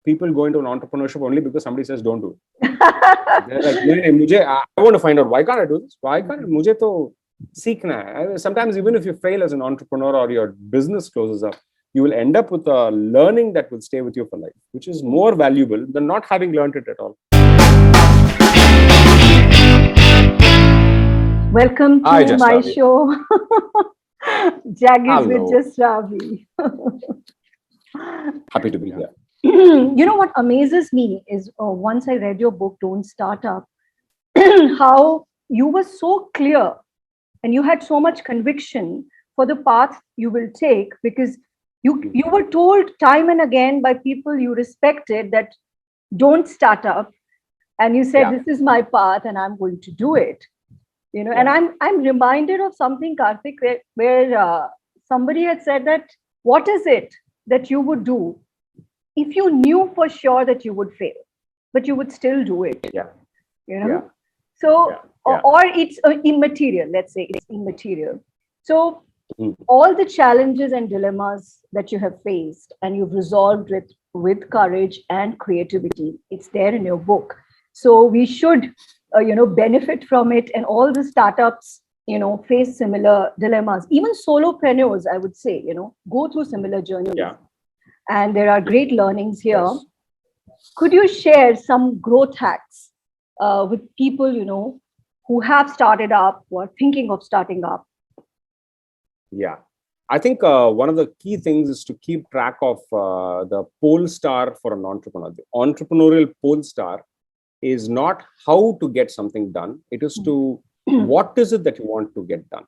people go into an entrepreneurship only because somebody says don't do it. They're like, I want to find out, why can't I do this? Why can't I? मुझे तो सीखना है. Sometimes even if you fail as an entrepreneur or your business closes up, you will end up with a learning that will stay with you for life, which is more valuable than not having learned it at all. Welcome Hi, to Just my Ravi. show, Jagged with Hello. Just Ravi. Happy to be here. You know what amazes me is once I read your book, Don't Start Up, how you were so clear and you had so much conviction for the path you will take, because you were told time and again by people you respected that don't start up, and you said, this is my path and I'm going to do it. You know, and I'm reminded of something, Karthik, where somebody had said that, what is it that you would do if you knew for sure that you would fail, but you would still do it? Yeah. You know? Yeah. So, Yeah. or it's immaterial, let's say it's immaterial. So all the challenges and dilemmas that you have faced and you've resolved with courage and creativity, it's there in your book. So we should, benefit from it. And all the startups, face similar dilemmas. Even solopreneurs, I would say, go through similar journeys. Yeah. And there are great learnings here. Yes. Could you share some growth hacks with people, who have started up or are thinking of starting up? Yeah. I think one of the key things is to keep track of the pole star for an entrepreneur. The entrepreneurial pole star is not how to get something done. It is to what is it that you want to get done.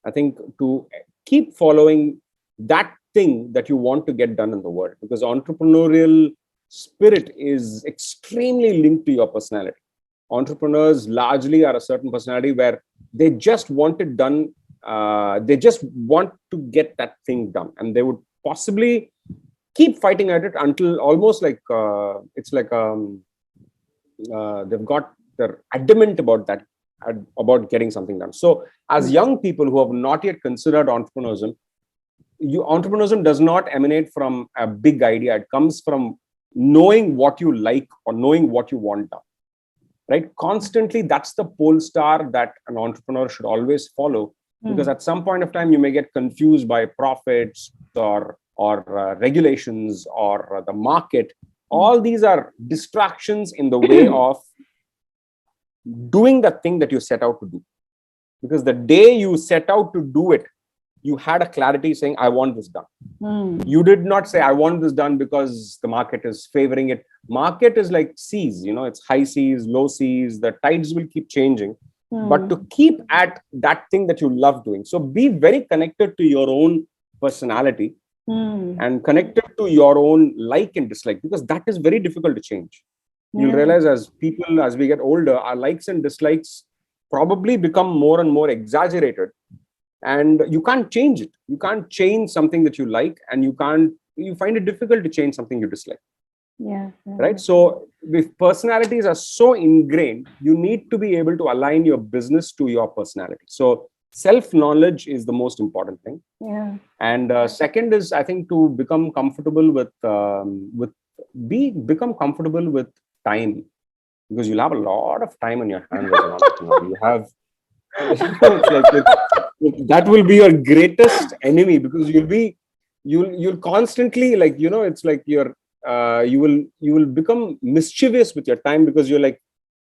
I think to keep following that thing that you want to get done in the world, because entrepreneurial spirit is extremely linked to your personality. Entrepreneurs largely are a certain personality where they just want it done. They just want to get that thing done, and they would possibly keep fighting at it until almost like it's like they're adamant about that, about getting something done. So as young people who have not yet considered entrepreneurship, entrepreneurship does not emanate from a big idea. It comes from knowing what you like or knowing what you want done, right? Constantly, that's the pole star that an entrepreneur should always follow, because at some point of time you may get confused by profits or regulations or the market. All these are distractions in the way of doing the thing that you set out to do. Because the day you set out to do it, you had a clarity saying, I want this done. You did not say, I want this done because the market is favoring it. Market is like seas, it's high seas, low seas, the tides will keep changing. But to keep at that thing that you love doing. So be very connected to your own personality and connected to your own like and dislike, because that is very difficult to change. You'll realize as we get older, our likes and dislikes probably become more and more exaggerated, and you can't change it. You can't change something that you like, and you find it difficult to change something you dislike. Right. So if personalities are so ingrained, you need to be able to align your business to your personality. So self-knowledge is the most important thing. And second is, I think, to become comfortable become comfortable with time, because you'll have a lot of time on your hands as an entrepreneur. You have that will be your greatest enemy, because you'll constantly it's like you will become mischievous with your time, because you're like,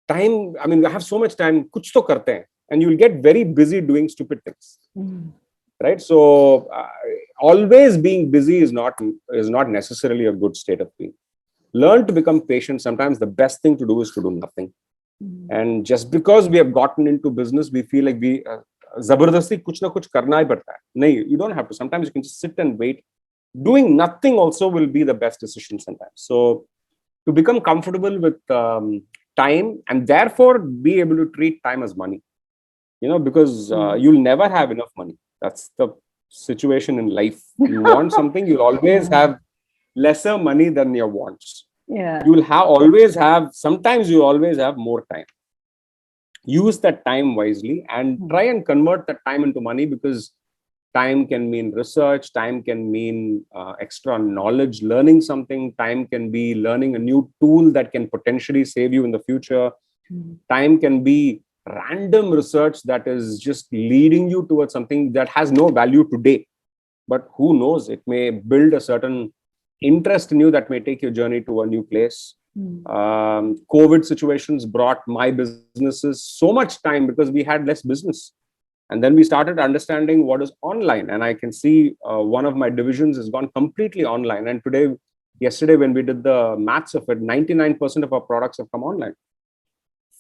time, I mean, we have so much time, kuch to karte hain, and you'll get very busy doing stupid things. Right? So always being busy is not necessarily a good state of being. Learn to become patient. Sometimes the best thing to do is to do nothing. And just because we have gotten into business, we feel like we zabardasti kuch na kuch karna hi padta hai. Nahi, you don't have to. Sometimes you can just sit and wait. Doing nothing also will be the best decision sometimes. So to become comfortable with time, and therefore be able to treat time as money, because you'll never have enough money. That's the situation in life. You want something, you'll always have lesser money than your wants. You'll sometimes you always have more time. Use that time wisely and try and convert that time into money, because Time can mean research. Time can mean extra knowledge, learning something. Time can be learning a new tool that can potentially save you in the future. Time can be random research that is just leading you towards something that has no value today. But who knows, it may build a certain interest in you that may take your journey to a new place. COVID situations brought my businesses so much time because we had less business. And then we started understanding what is online. And I can see one of my divisions has gone completely online. And yesterday, when we did the maths of it, 99% of our products have come online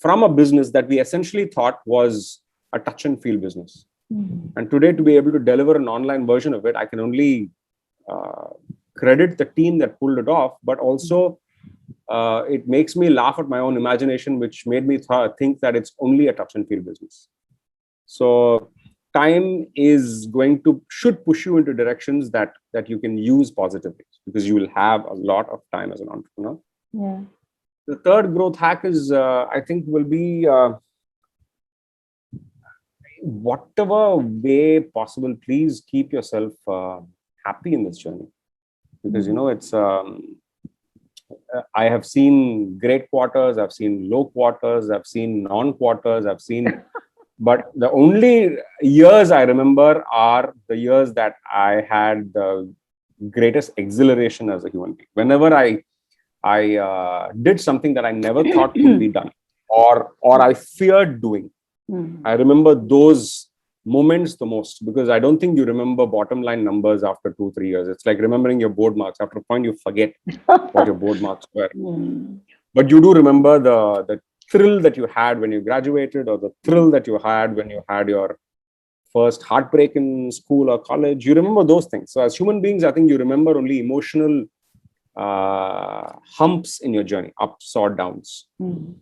from a business that we essentially thought was a touch and feel business. And today, to be able to deliver an online version of it, I can only credit the team that pulled it off, but also it makes me laugh at my own imagination, which made me think that it's only a touch and feel business. So time should push you into directions that you can use positively, because you will have a lot of time as an entrepreneur. Yeah. The third growth hack is, I think, will be whatever way possible, please keep yourself happy in this journey, because it's I have seen great quarters, I've seen low quarters, I've seen non-quarters, I've seen but the only years I remember are the years that I had the greatest exhilaration as a human being. Whenever I did something that I never thought could be done, or I feared doing, I remember those moments the most, because I don't think you remember bottom line numbers after 2-3 years. It's like remembering your board marks. After a point, you forget what your board marks were. But you do remember the thrill that you had when you graduated, or the thrill that you had when you had your first heartbreak in school or college. You remember those things. So as human beings, I think you remember only emotional humps in your journey, ups or downs,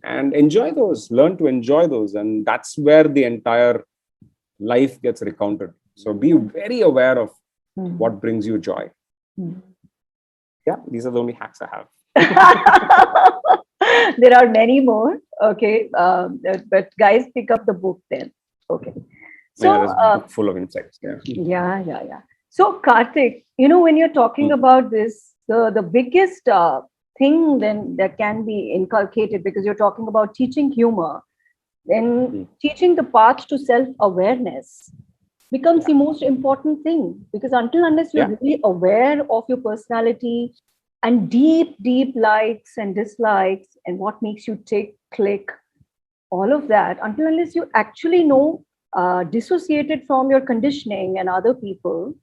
and enjoy those, learn to enjoy those. And that's where the entire life gets recounted. So be very aware of what brings you joy. Yeah, these are the only hacks I have. There are many more. Okay. But guys, pick up the book then. Okay. So, yeah, there's a book full of insights. Yeah. So, Karthik, when you're talking about this, the biggest thing then that can be inculcated, because you're talking about teaching humor, then teaching the path to self-awareness becomes the most important thing, because unless you're really aware of your personality and deep likes and dislikes and what makes you click, all of that, unless you actually know, dissociated from your conditioning and other people,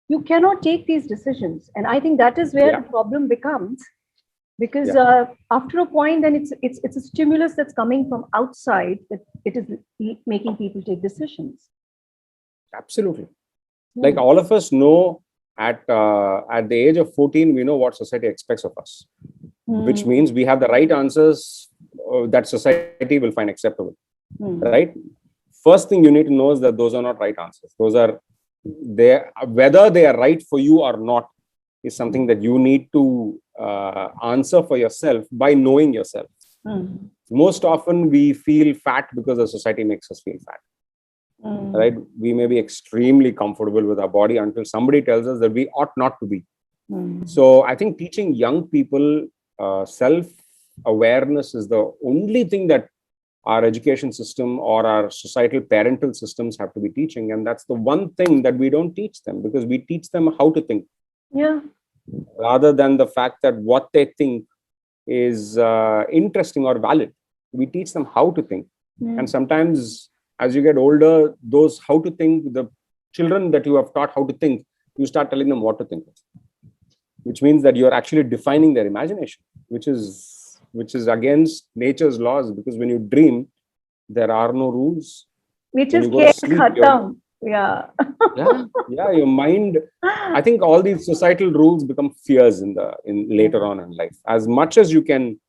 you cannot take these decisions. And I think that is where the problem becomes, because after a point, then it's a stimulus that's coming from outside that it is making people take decisions. Absolutely. Like all of us know, at the age of 14, we know what society expects of us, which means we have the right answers that society will find acceptable. Right? First thing you need to know is that those are not right answers. Those are whether they are right for you or not is something that you need to answer for yourself by knowing yourself. Most often we feel fat because the society makes us feel fat. Right? We may be extremely comfortable with our body until somebody tells us that we ought not to be. So I think teaching young people self-awareness is the only thing that our education system or our societal parental systems have to be teaching. And that's the one thing that we don't teach them, because we teach them how to think. Yeah. Rather than the fact that what they think is interesting or valid. We teach them how to think. And sometimes as you get older, those how to think, the children that you have taught how to think, you start telling them what to think, which means that you're actually defining their imagination, which is against nature's laws, because when you dream, there are no rules. Which is khatam. Yeah, your mind, I think all these societal rules become fears in later on in life. As much as you can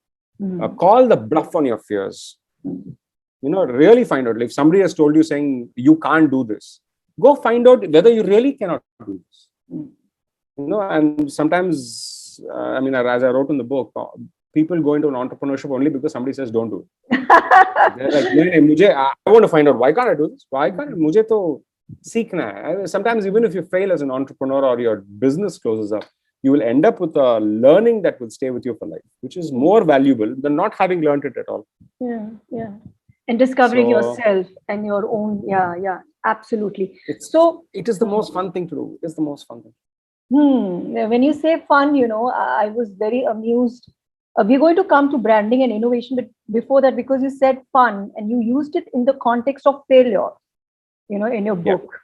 call the bluff on your fears, really find out. If somebody has told you saying you can't do this, go find out whether you really cannot do this. And sometimes, as I wrote in the book, people go into an entrepreneurship only because somebody says don't do it. They're like, I want to find out, why can't I do this? Why can't I? Sometimes even if you fail as an entrepreneur or your business closes up, you will end up with a learning that will stay with you for life, which is more valuable than not having learned it at all. Yeah, yeah. And discovering So yourself and your own, yeah, absolutely. it's So, it is the most fun thing to do. It is the most fun thing. when you say fun, I was very amused. We're going to come to branding and innovation, but before that, because you said fun and you used it in the context of failure, in your Yeah. book.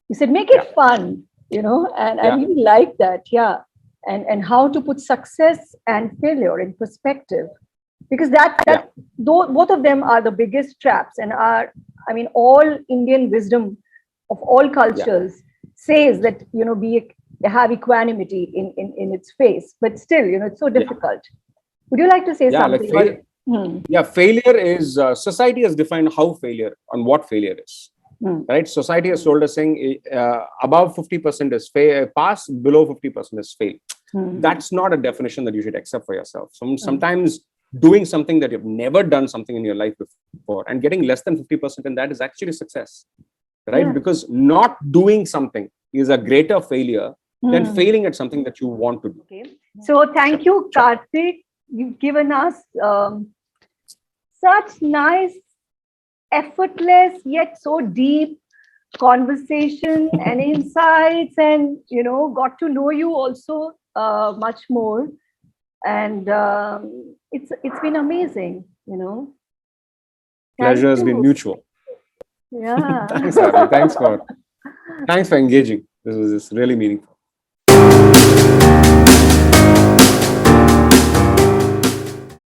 You said, make it fun, and I Yeah. really like that. Yeah. And how to put success and failure in perspective. Because though both of them are the biggest traps and all Indian wisdom of all cultures says that, have equanimity in its face, but still, it's so difficult. Would you like to say Yeah, like something? failure is society has defined how failure on what failure is. Right? Society has told us saying above 50% is pass, below 50% is fail. That's not a definition that you should accept for yourself. Sometimes doing something that you've never done something in your life before and getting less than 50% in that is actually success. Right? Yeah. Because not doing something is a greater failure than failing at something that you want to do. Okay. So thank you, Karthik. You've given us such nice, effortless, yet so deep conversation and insights, and got to know you also much more. And it's been amazing. Pleasure Thank has been you. mutual. Yeah. Thanks, Avi. Thanks for engaging. This was really meaningful.